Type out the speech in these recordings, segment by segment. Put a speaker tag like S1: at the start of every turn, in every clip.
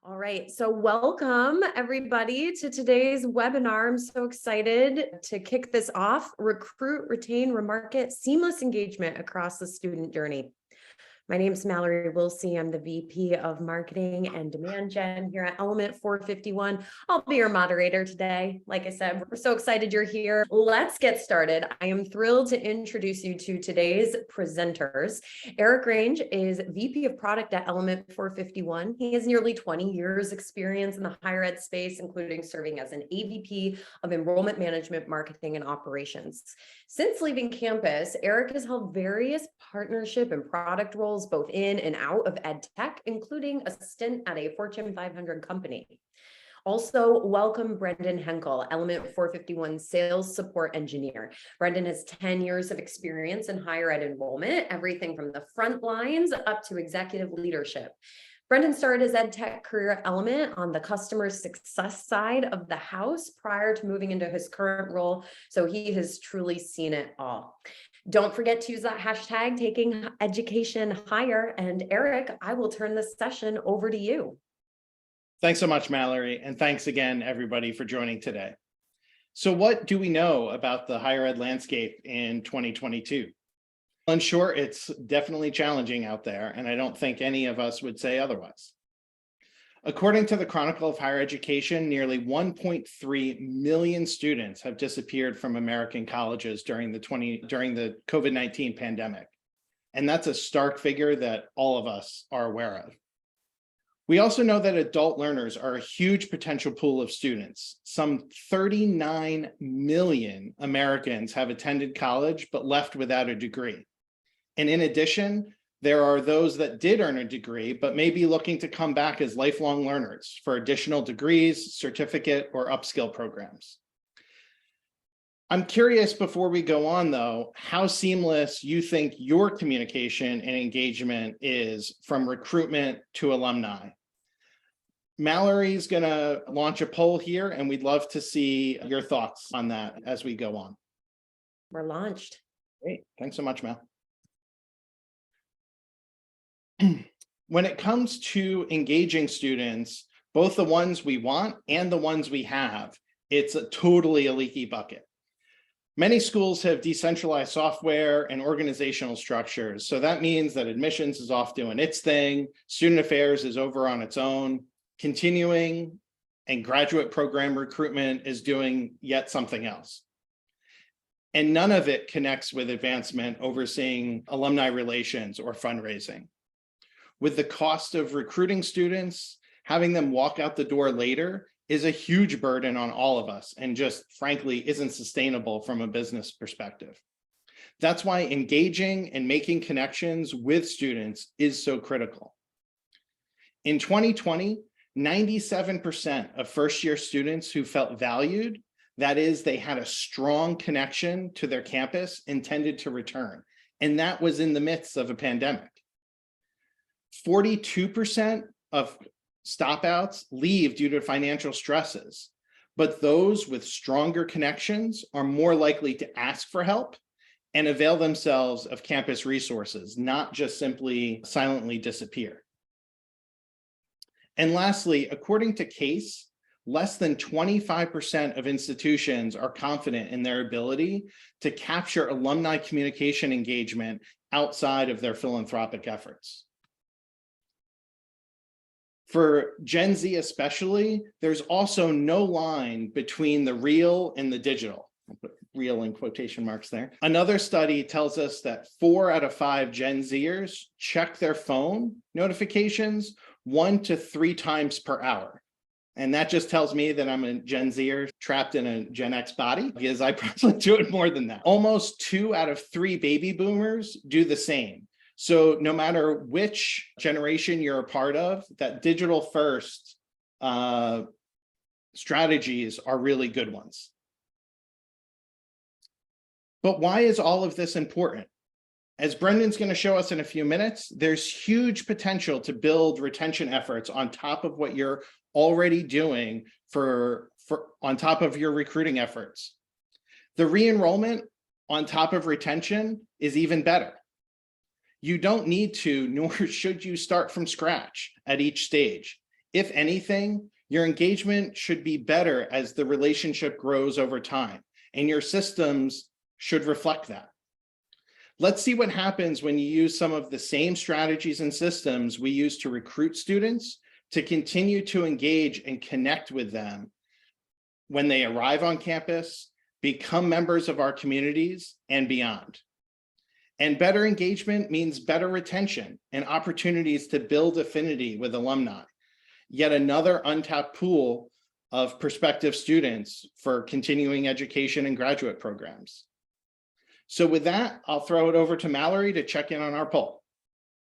S1: All right, so welcome everybody to today's webinar. I'm so excited to kick this off. Recruit, retain, remarket, seamless engagement across the student journey. My name is Mallory Wilsey. I'm the VP of Marketing and Demand Gen here at Element 451. I'll be your moderator today. Like I said, we're so excited you're here. Let's get started. I am thrilled to introduce you to today's presenters. Eric Range is VP of Product at Element 451. He has nearly 20 years experience in the higher ed space, including serving as an AVP of Enrollment Management, Marketing, and Operations. Since leaving campus, Eric has held various partnership and product roles both in and out of ed tech, including a stint at a Fortune 500 company. Also, welcome Brendan Henkel, Element 451 Sales Support Engineer. Brendan has 10 years of experience in higher ed enrollment, everything from the front lines up to executive leadership. Brendan started his ed tech career at Element on the customer success side of the house prior to moving into his current role, so he has truly seen it all. Don't forget to use that hashtag taking education higher. And Eric, I will turn this session over to you.
S2: Thanks so much, Mallory. And thanks again, everybody, for joining today. So what do we know about the higher ed landscape in 2022? In short, it's definitely challenging out there, and I don't think any of us would say otherwise. According to the Chronicle of Higher Education, nearly 1.3 million students have disappeared from American colleges during the COVID-19 pandemic. And that's a stark figure that all of us are aware of. We also know that adult learners are a huge potential pool of students. Some 39 million Americans have attended college but left without a degree. And in addition, there are those that did earn a degree, but may be looking to come back as lifelong learners for additional degrees, certificate, or upskill programs. I'm curious, before we go on though, how seamless you think your communication and engagement is from recruitment to alumni. Mallory's gonna launch a poll here, and we'd love to see your thoughts on that as we go on.
S1: We're launched.
S2: Great, thanks so much, Mel. When it comes to engaging students, both the ones we want and the ones we have, it's totally a leaky bucket. Many schools have decentralized software and organizational structures. So that means that admissions is off doing its thing, student affairs is over on its own, continuing and graduate program recruitment is doing yet something else. And none of it connects with advancement overseeing alumni relations or fundraising. With the cost of recruiting students, having them walk out the door later is a huge burden on all of us and just frankly isn't sustainable from a business perspective. That's why engaging and making connections with students is so critical. In 2020, 97% of first-year students who felt valued, that is, they had a strong connection to their campus, intended to return. And that was in the midst of a pandemic. 42% of stopouts leave due to financial stresses, but those with stronger connections are more likely to ask for help and avail themselves of campus resources, not just simply silently disappear. And lastly, according to CASE, less than 25% of institutions are confident in their ability to capture alumni communication engagement outside of their philanthropic efforts. For Gen Z especially, there's also no line between the real and the digital. I'll put real in quotation marks there. Another study tells us that 4 out of 5 Gen Zers check their phone notifications 1 to 3 times per hour. And that just tells me that I'm a Gen Zer trapped in a Gen X body, because I probably do it more than that. Almost 2 out of 3 baby boomers do the same. So no matter which generation you're a part of, that digital first strategies are really good ones. But why is all of this important? As Brendan's going to show us in a few minutes, there's huge potential to build retention efforts on top of what you're already doing on top of your recruiting efforts. The re-enrollment on top of retention is even better. You don't need to, nor should you start from scratch at each stage. If anything, your engagement should be better as the relationship grows over time, and your systems should reflect that. Let's see what happens when you use some of the same strategies and systems we use to recruit students to continue to engage and connect with them when they arrive on campus, become members of our communities, and beyond. And better engagement means better retention and opportunities to build affinity with alumni. Yet another untapped pool of prospective students for continuing education and graduate programs. So with that, I'll throw it over to Mallory to check in on our poll.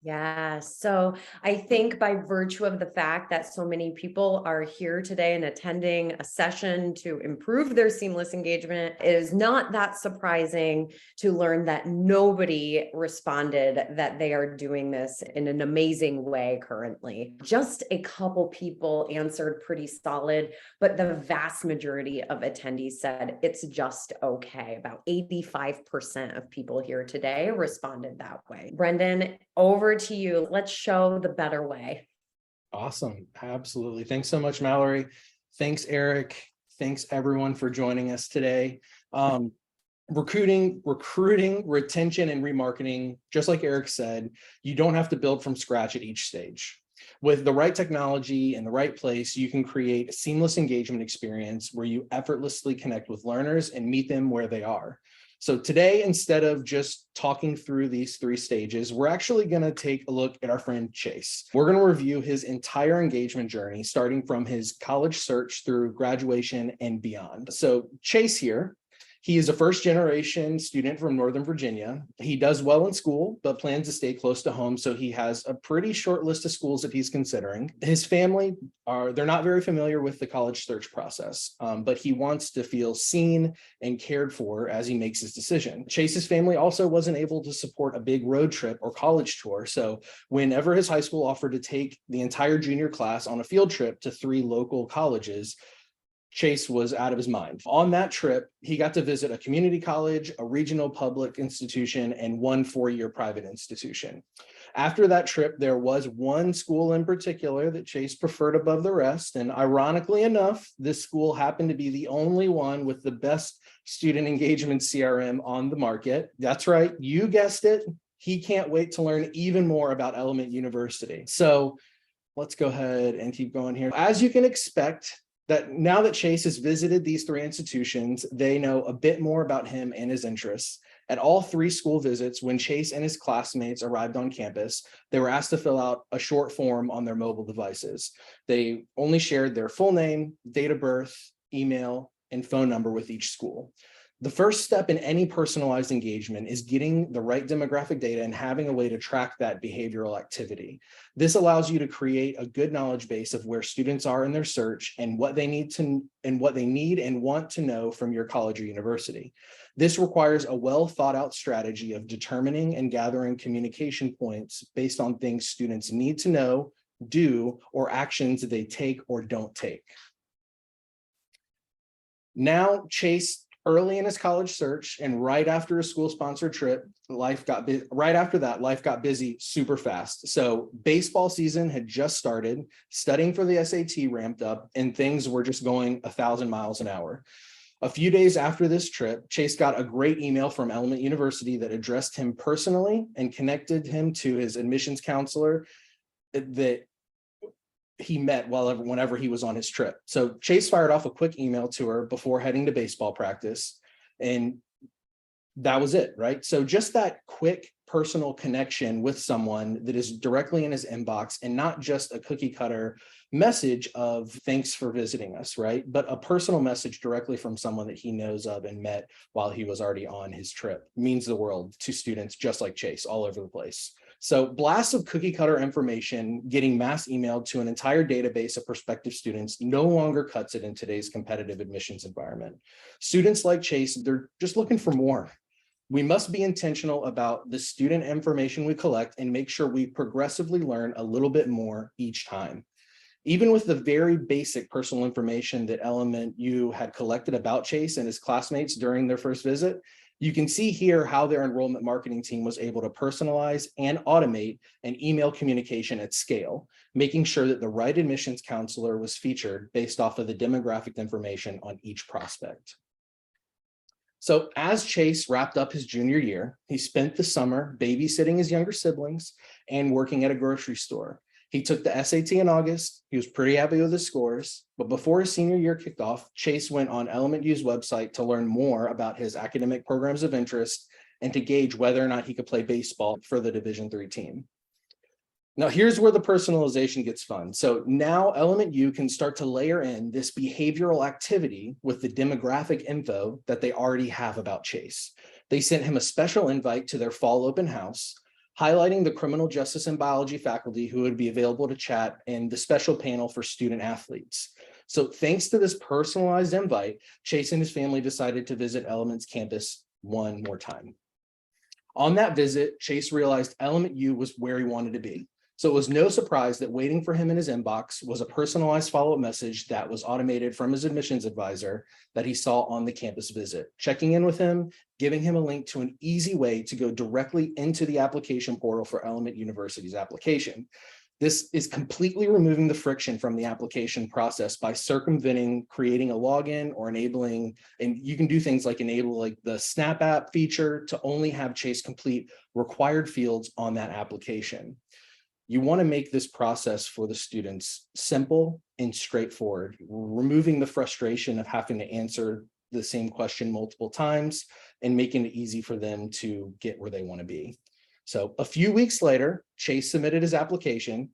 S1: Yeah, so I think by virtue of the fact that so many people are here today and attending a session to improve their seamless engagement, it is not that surprising to learn that nobody responded that they are doing this in an amazing way currently. Just a couple people answered pretty solid, but the vast majority of attendees said it's just okay. About 85% of people here today responded that way. Brendan, over to you. Let's show the better way.
S3: Awesome. Absolutely. Thanks so much, Mallory. Thanks, Eric. Thanks everyone for joining us today. Recruiting, retention, and remarketing, just like Eric said, you don't have to build from scratch at each stage. With the right technology in the right place, you can create a seamless engagement experience where you effortlessly connect with learners and meet them where they are. So today, instead of just talking through these 3 stages, we're actually going to take a look at our friend Chase. We're going to review his entire engagement journey, starting from his college search through graduation and beyond. So Chase here, he is a first-generation student from Northern Virginia. He does well in school, but plans to stay close to home, so he has a pretty short list of schools that he's considering. His family they're not very familiar with the college search process, but he wants to feel seen and cared for as he makes his decision. Chase's family also wasn't able to support a big road trip or college tour, so whenever his high school offered to take the entire junior class on a field trip to 3 local colleges, Chase was out of his mind. On that trip, he got to visit a community college, a regional public institution, and 1 4-year private institution. After that trip, there was one school in particular that Chase preferred above the rest. And ironically enough, this school happened to be the only one with the best student engagement CRM on the market. That's right, you guessed it. He can't wait to learn even more about Element University. So let's go ahead and keep going here. As you can expect, that now that Chase has visited these 3 institutions, they know a bit more about him and his interests. At all 3 school visits, when Chase and his classmates arrived on campus, they were asked to fill out a short form on their mobile devices. They only shared their full name, date of birth, email, and phone number with each school. The first step in any personalized engagement is getting the right demographic data and having a way to track that behavioral activity. This allows you to create a good knowledge base of where students are in their search and what they need and want to know from your college or university. This requires a well thought out strategy of determining and gathering communication points based on things students need to know, do, or actions they take or don't take. Now, Chase, early in his college search and right after a school-sponsored trip, life got busy super fast. So baseball season had just started, studying for the SAT ramped up, and things were just going 1,000 miles an hour. A few days after this trip, Chase got a great email from Element University that addressed him personally and connected him to his admissions counselor that he met whenever he was on his trip. So Chase fired off a quick email to her before heading to baseball practice, and that was it, right? So just that quick personal connection with someone that is directly in his inbox and not just a cookie cutter message of thanks for visiting us, right? But a personal message directly from someone that he knows of and met while he was already on his trip means the world to students just like Chase all over the place. So blasts of cookie cutter information getting mass emailed to an entire database of prospective students no longer cuts it in today's competitive admissions environment. Students like Chase, they're just looking for more. We must be intentional about the student information we collect and make sure we progressively learn a little bit more each time. Even with the very basic personal information that Element U had collected about Chase and his classmates during their first visit, You can see here how their enrollment marketing team was able to personalize and automate an email communication at scale, making sure that the right admissions counselor was featured based off of the demographic information on each prospect. So as Chase wrapped up his junior year, he spent the summer babysitting his younger siblings and working at a grocery store. He took the SAT in August. He was pretty happy with his scores, but before his senior year kicked off, Chase went on Element U's website to learn more about his academic programs of interest and to gauge whether or not he could play baseball for the Division III team. Now, here's where the personalization gets fun. So now Element U can start to layer in this behavioral activity with the demographic info that they already have about Chase. They sent him a special invite to their fall open house, highlighting the criminal justice and biology faculty who would be available to chat and the special panel for student athletes. So thanks to this personalized invite, Chase and his family decided to visit Element's campus one more time. On that visit, Chase realized Element U was where he wanted to be. So it was no surprise that waiting for him in his inbox was a personalized follow-up message that was automated from his admissions advisor that he saw on the campus visit, checking in with him, giving him a link to an easy way to go directly into the application portal for Element University's application. This is completely removing the friction from the application process by circumventing creating a login or enabling, and you can do things like enable like the Snap app feature to only have Chase complete required fields on that application. You want to make this process for the students simple and straightforward, removing the frustration of having to answer the same question multiple times and making it easy for them to get where they want to be. So a few weeks later, Chase submitted his application.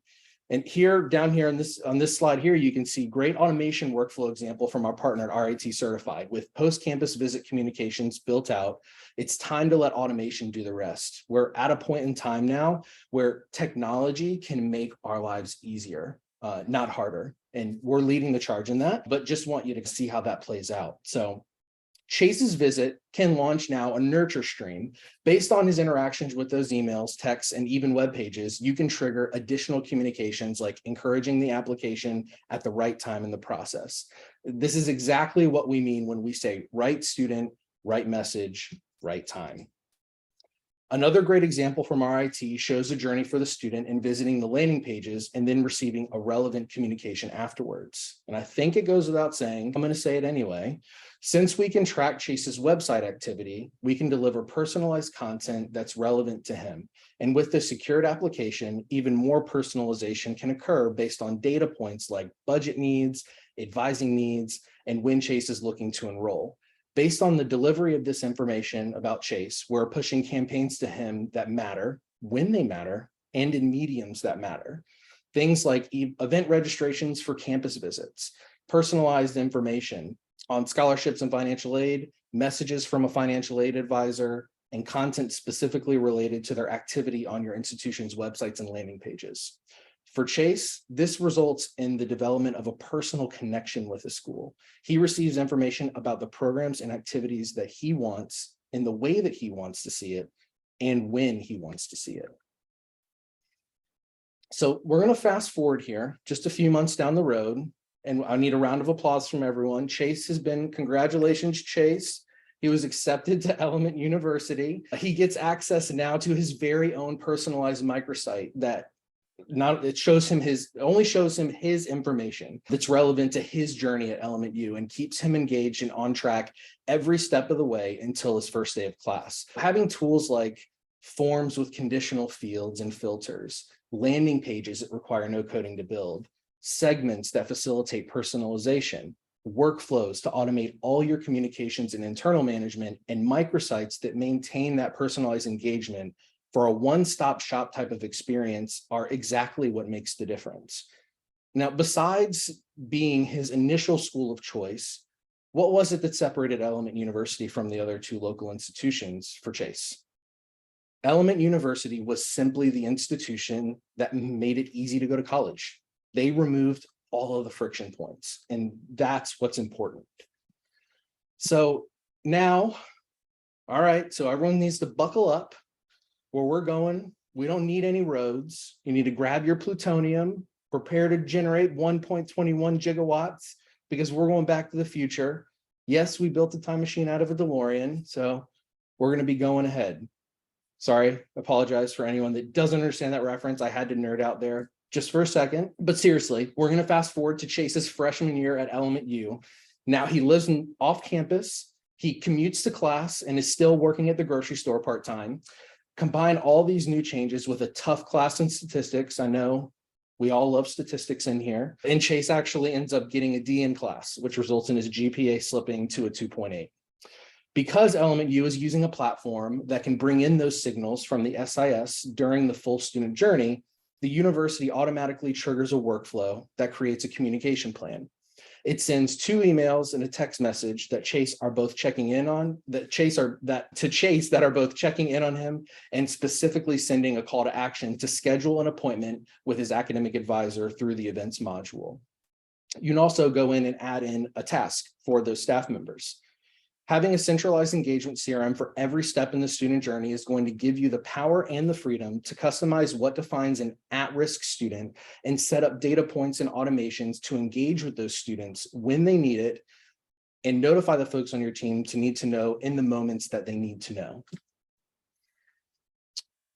S3: And here, down here on this slide here, you can see great automation workflow example from our partner at RIT Certified with post-campus visit communications built out. It's time to let automation do the rest. We're at a point in time now where technology can make our lives easier, not harder. And we're leading the charge in that, but just want you to see how that plays out. So Chase's visit can launch now a nurture stream. Based on his interactions with those emails, texts, and even web pages, you can trigger additional communications like encouraging the application at the right time in the process. This is exactly what we mean when we say right student, right message, right time. Another great example from RIT shows a journey for the student in visiting the landing pages and then receiving a relevant communication afterwards. And I think it goes without saying, I'm going to say it anyway. Since we can track Chase's website activity, we can deliver personalized content that's relevant to him. And with the secured application, even more personalization can occur based on data points like budget needs, advising needs, and when Chase is looking to enroll. Based on the delivery of this information about Chase, we're pushing campaigns to him that matter, when they matter, and in mediums that matter. Things like event registrations for campus visits, personalized information on scholarships and financial aid, messages from a financial aid advisor, and content specifically related to their activity on your institution's websites and landing pages. For Chase, this results in the development of a personal connection with the school. He receives information about the programs and activities that he wants in the way that he wants to see it and when he wants to see it. So we're going to fast forward here just a few months down the road, and I need a round of applause from everyone. Congratulations, Chase. He was accepted to Element University. He gets access now to his very own personalized microsite that only shows him his information that's relevant to his journey at Element U and keeps him engaged and on track every step of the way until his first day of class. Having tools like forms with conditional fields and filters, landing pages that require no coding to build, segments that facilitate personalization, workflows to automate all your communications and internal management, and microsites that maintain that personalized engagement for a one-stop shop type of experience are exactly what makes the difference. Now, besides being his initial school of choice, what was it that separated Element University from the other two local institutions for Chase? Element University was simply the institution that made it easy to go to college. They removed all of the friction points, and that's what's important. So now, all right, so everyone needs to buckle up. Where we're going, we don't need any roads. You need to grab your plutonium, prepare to generate 1.21 gigawatts because we're going back to the future. Yes, we built a time machine out of a DeLorean, so we're going to be going ahead. Sorry, apologize for anyone that doesn't understand that reference. I had to nerd out there just for a second. But seriously, we're going to fast forward to Chase's freshman year at Element U. Now he lives off campus. He commutes to class and is still working at the grocery store part-time. Combine all these new changes with a tough class in statistics. I know we all love statistics in here. And Chase actually ends up getting a D in class, which results in his GPA slipping to a 2.8. Because Element U is using a platform that can bring in those signals from the SIS during the full student journey, the university automatically triggers a workflow that creates a communication plan. It sends 2 emails and a text message that Chase are both checking in on, Chase that are both checking in on him, and specifically sending a call to action to schedule an appointment with his academic advisor through the events module. You can also go in and add in a task for those staff members. Having a centralized engagement CRM for every step in the student journey is going to give you the power and the freedom to customize what defines an at-risk student and set up data points and automations to engage with those students when they need it and notify the folks on your team to need to know in the moments that they need to know.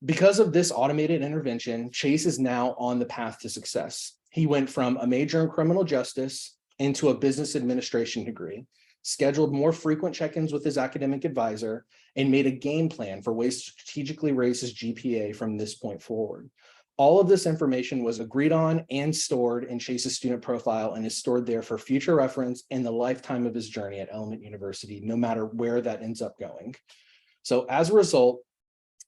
S3: Because of this automated intervention, Chase is now on the path to success. He went from a major in criminal justice into a business administration degree, scheduled more frequent check-ins with his academic advisor, and made a game plan for ways to strategically raise his GPA from this point forward. All of this information was agreed on and stored in Chase's student profile and is stored there for future reference in the lifetime of his journey at Element University, no matter where that ends up going. So as a result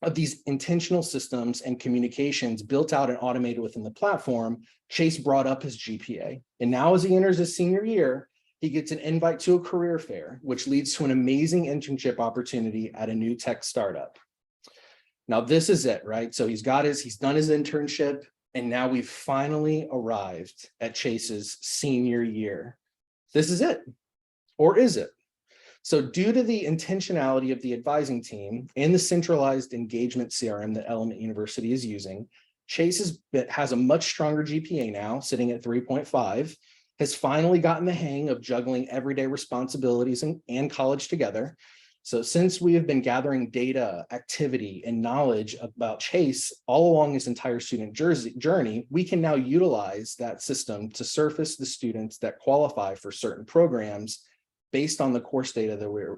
S3: of these intentional systems and communications built out and automated within the platform, Chase brought up his GPA. And now as he enters his senior year, he gets an invite to a career fair, which leads to an amazing internship opportunity at a new tech startup. Now this is it, right? So he's done his internship, and now we've finally arrived at Chase's senior year. This is it, or is it? So due to the intentionality of the advising team and the centralized engagement CRM that Element University is using, Chase has a much stronger GPA now, sitting at 3.5, has finally gotten the hang of juggling everyday responsibilities and college together. So since we have been gathering data, activity, and knowledge about Chase all along his entire student journey, we can now utilize that system to surface the students that qualify for certain programs based on the course data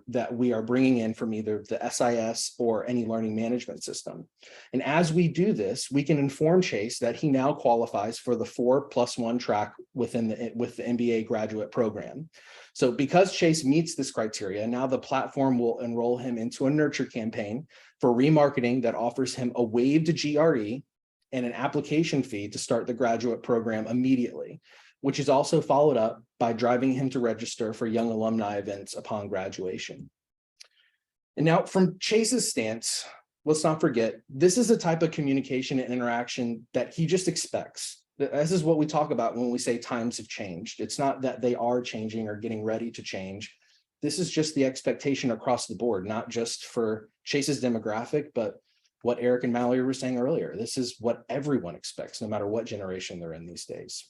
S3: that we are bringing in from either the SIS or any learning management system. And as we do this, we can inform Chase that he now qualifies for the 4+1 track with the MBA graduate program. So because Chase meets this criteria, now the platform will enroll him into a nurture campaign for remarketing that offers him a waived GRE and an application fee to start the graduate program immediately, which is also followed up by driving him to register for young alumni events upon graduation. And now from Chase's stance, let's not forget, this is a type of communication and interaction that he just expects. This is what we talk about when we say times have changed. It's not that they are changing or getting ready to change. This is just the expectation across the board, not just for Chase's demographic, but what Eric and Mallory were saying earlier. This is what everyone expects, no matter what generation they're in these days.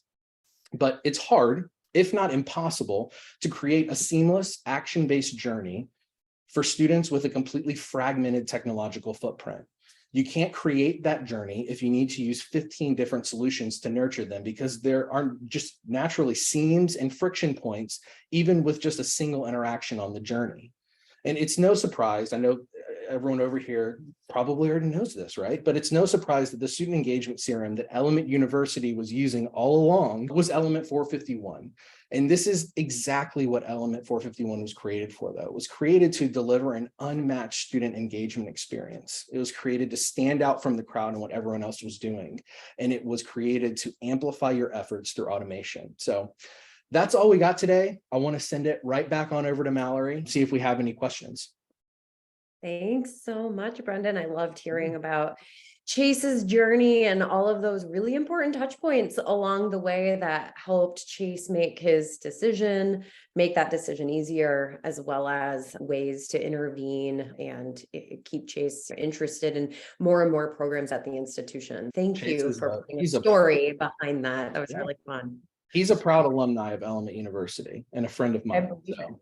S3: But it's hard, if not impossible, to create a seamless action-based journey for students with a completely fragmented technological footprint. You can't create that journey if you need to use 15 different solutions to nurture them, because there are just naturally seams and friction points, even with just a single interaction on the journey. And it's no surprise, I know everyone over here probably already knows this, right? But it's no surprise that the student engagement CRM that Element University was using all along was Element 451. And this is exactly what Element 451 was created for, though. It was created to deliver an unmatched student engagement experience. It was created to stand out from the crowd and what everyone else was doing. And it was created to amplify your efforts through automation. So that's all we got today. I want to send it right back on over to Mallory, see if we have any questions.
S1: Thanks so much, Brendan. I loved hearing about Chase's journey and all of those really important touch points along the way that helped Chase make his decision, make that decision easier, as well as ways to intervene and keep Chase interested in more and more programs at the institution. Thank you for putting a story behind that. That was really fun.
S3: He's a proud alumni of Element University and a friend of mine. So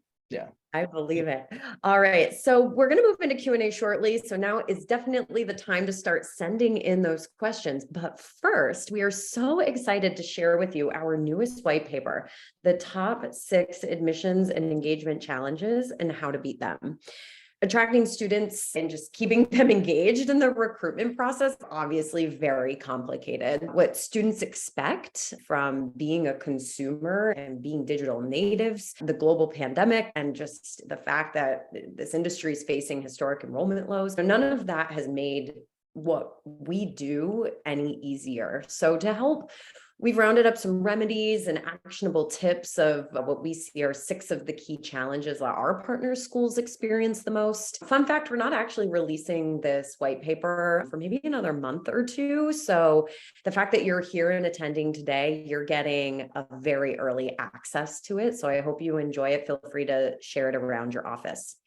S1: I believe it. All right. So we're going to move into Q&A shortly. So now is definitely the time to start sending in those questions. But first, we are so excited to share with you our newest white paper, the top 6 admissions and engagement challenges and how to beat them. Attracting students and just keeping them engaged in the recruitment process, obviously very complicated. What students expect from being a consumer and being digital natives, the global pandemic, and just the fact that this industry is facing historic enrollment lows, none of that has made what we do any easier. So to help, we've rounded up some remedies and actionable tips of what we see are 6 of the key challenges that our partner schools experience the most. Fun fact, we're not actually releasing this white paper for maybe another month or 2. So the fact that you're here and attending today, you're getting a very early access to it. So I hope you enjoy it. Feel free to share it around your office.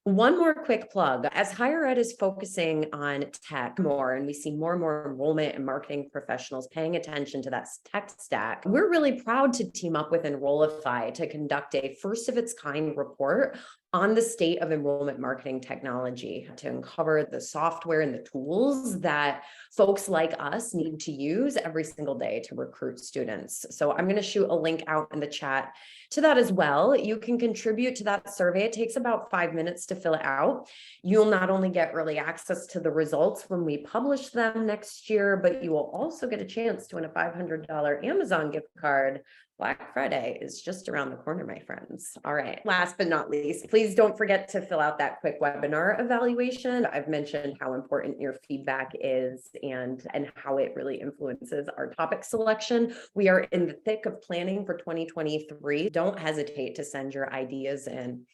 S1: One more quick plug. As higher ed is focusing on tech more, and we see more and more enrollment and marketing professionals paying attention to that tech stack, we're really proud to team up with Enrollify to conduct a first of its kind report on the state of enrollment marketing technology to uncover the software and the tools that folks like us need to use every single day to recruit students. So I'm going to shoot a link out in the chat to that as well. You can contribute to that survey. It takes about 5 minutes to fill it out. You'll not only get early access to the results when we publish them next year, but you will also get a chance to win a $500 Amazon gift card. Black Friday is just around the corner, my friends. All right. Last but not least, please don't forget to fill out that quick webinar evaluation. I've mentioned how important your feedback is and how it really influences our topic selection. We are in the thick of planning for 2023. Don't hesitate to send your ideas in.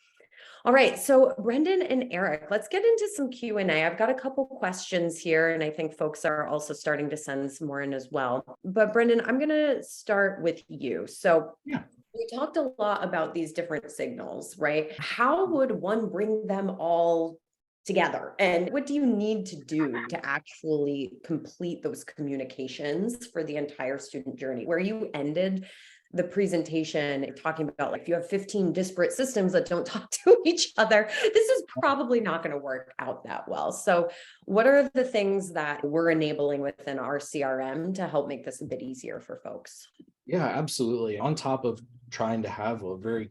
S1: All right, so Brendan and Eric, let's get into some Q&A. I've got a couple questions here, and I think folks are also starting to send some more in as well. But Brendan, I'm going to start with you. So we talked a lot about these different signals, right? How would one bring them all together? And what do you need to do to actually complete those communications for the entire student journey? Where you ended the presentation talking about, like, if you have 15 disparate systems that don't talk to each other, this is probably not going to work out that well. So what are the things that we're enabling within our CRM to help make this a bit easier for folks?
S3: Yeah, absolutely. On top of trying to have a very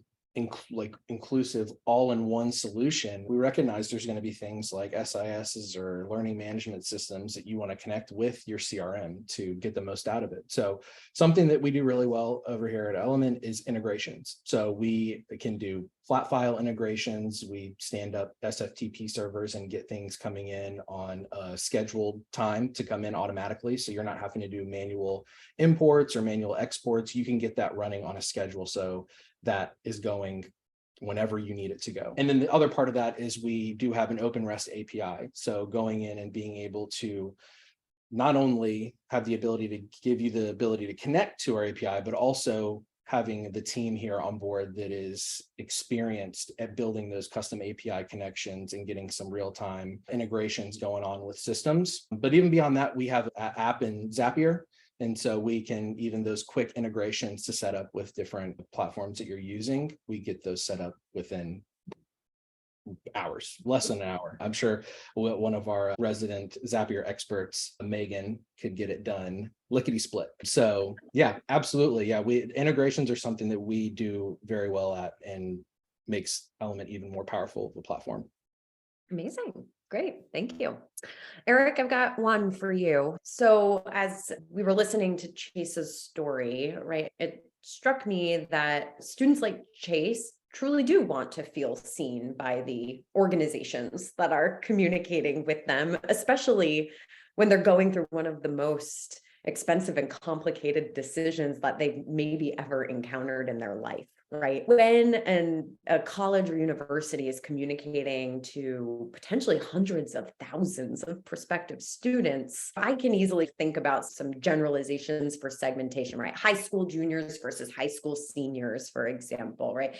S3: inclusive all-in-one solution, we recognize there's going to be things like SISs or learning management systems that you want to connect with your CRM to get the most out of it. So something that we do really well over here at Element is integrations. So we can do flat file integrations. We stand up SFTP servers and get things coming in on a scheduled time to come in automatically. So you're not having to do manual imports or manual exports. You can get that running on a schedule. So that is going whenever you need it to go. And then the other part of that is we do have an open REST API. So going in and being able to not only have the ability to give you the ability to connect to our API, but also having the team here on board that is experienced at building those custom API connections and getting some real-time integrations going on with systems. But even beyond that, we have an app in Zapier. And so we can, even those quick integrations to set up with different platforms that you're using, we get those set up within hours, less than an hour. I'm sure one of our resident Zapier experts, Megan, could get it done lickety split. So yeah, absolutely. Yeah, integrations are something that we do very well at and makes Element even more powerful of a platform.
S1: Amazing. Great. Thank you. Eric, I've got one for you. So as we were listening to Chase's story, right, it struck me that students like Chase truly do want to feel seen by the organizations that are communicating with them, especially when they're going through one of the most expensive and decisions that they've maybe ever encountered in their life. Right. When a college or university is communicating to potentially hundreds of thousands of prospective students, I can easily think about some generalizations for segmentation, right? High school juniors versus high school seniors, for example, right?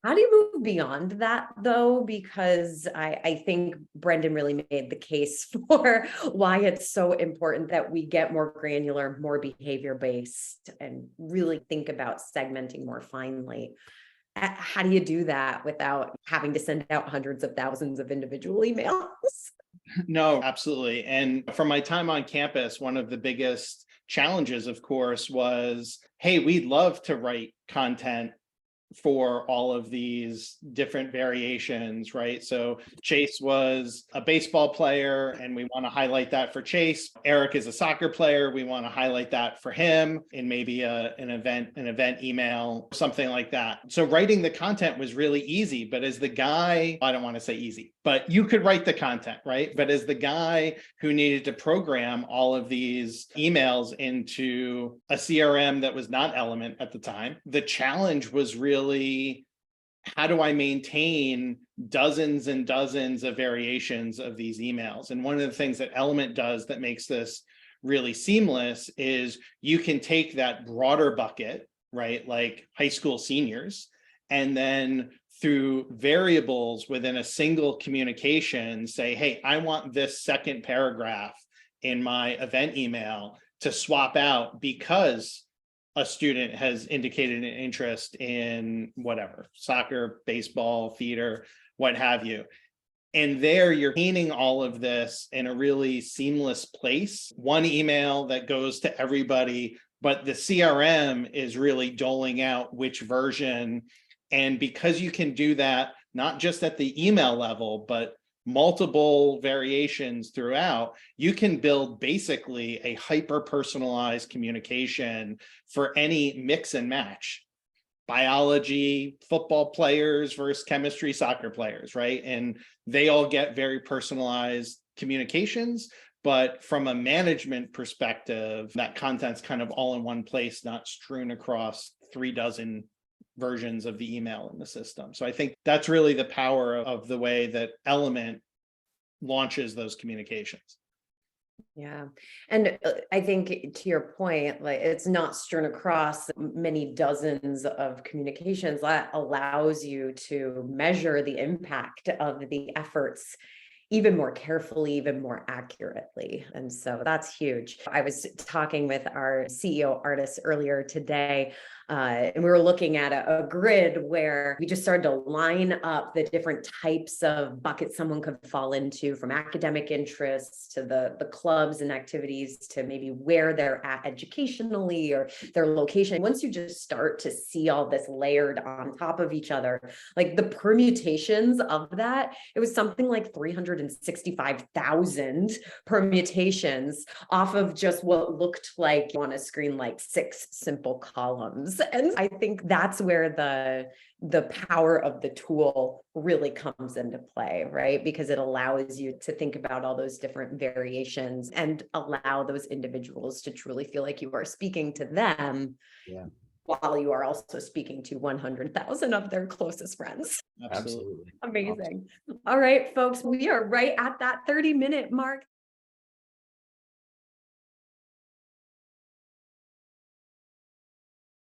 S1: How do you move beyond that, though? Because I think Brendan really made the case for why it's so important that we get more granular, more behavior-based, and really think about segmenting more finely. how do you do that without having to send out hundreds of thousands of individual emails?
S2: No, absolutely. And from my time on campus, one of the biggest challenges, of course, was, hey, we'd love to write content for all of these different variations, right? So Chase was a baseball player and we want to highlight that for Chase. Eric is a soccer player. We want to highlight that for him in maybe an event email, something like that. So writing the content was really easy, but as the guy, I don't want to say easy, but you could write the content, right? But as the guy who needed to program all of these emails into a CRM that was not Element at the time, the challenge was really, how do I maintain dozens and dozens of variations of these emails? And one of the things that Element does that makes this really seamless is you can take that broader bucket, right? Like high school seniors, and then through variables within a single communication, say, hey, I want this second paragraph in my event email to swap out because a student has indicated an interest in whatever, soccer, baseball, theater, what have you. And there you're painting all of this in a really seamless place. One email that goes to everybody, but the CRM is really doling out which version. And because you can do that, not just at the email level, but multiple variations throughout, you can build basically a hyper-personalized communication for any mix and match. Biology, football players versus chemistry, soccer players, right? And they all get very personalized communications, but from a management perspective, that content's kind of all in one place, not strewn across 3 dozen versions of the email in the system. So I think that's really the power of the way that Element launches those communications.
S1: Yeah. And I think to your point, like it's not strewn across many dozens of communications. That allows you to measure the impact of the efforts even more carefully, even more accurately. And so that's huge. I was talking with our CEO artist earlier today, and we were looking at a grid where we just started to line up the different types of buckets someone could fall into, from academic interests to the clubs and activities to maybe where they're at educationally or their location. Once you just start to see all this layered on top of each other, like the permutations of that, it was something like 365,000 permutations off of just what looked like on a screen like 6 simple columns. And I think that's where the power of the tool really comes into play, right? Because it allows you to think about all those different variations and allow those individuals to truly feel like you are speaking to them.
S3: Yeah.
S1: While you are also speaking to 100,000 of their closest friends.
S3: Absolutely.
S1: Amazing. All right, folks, we are right at that 30-minute mark.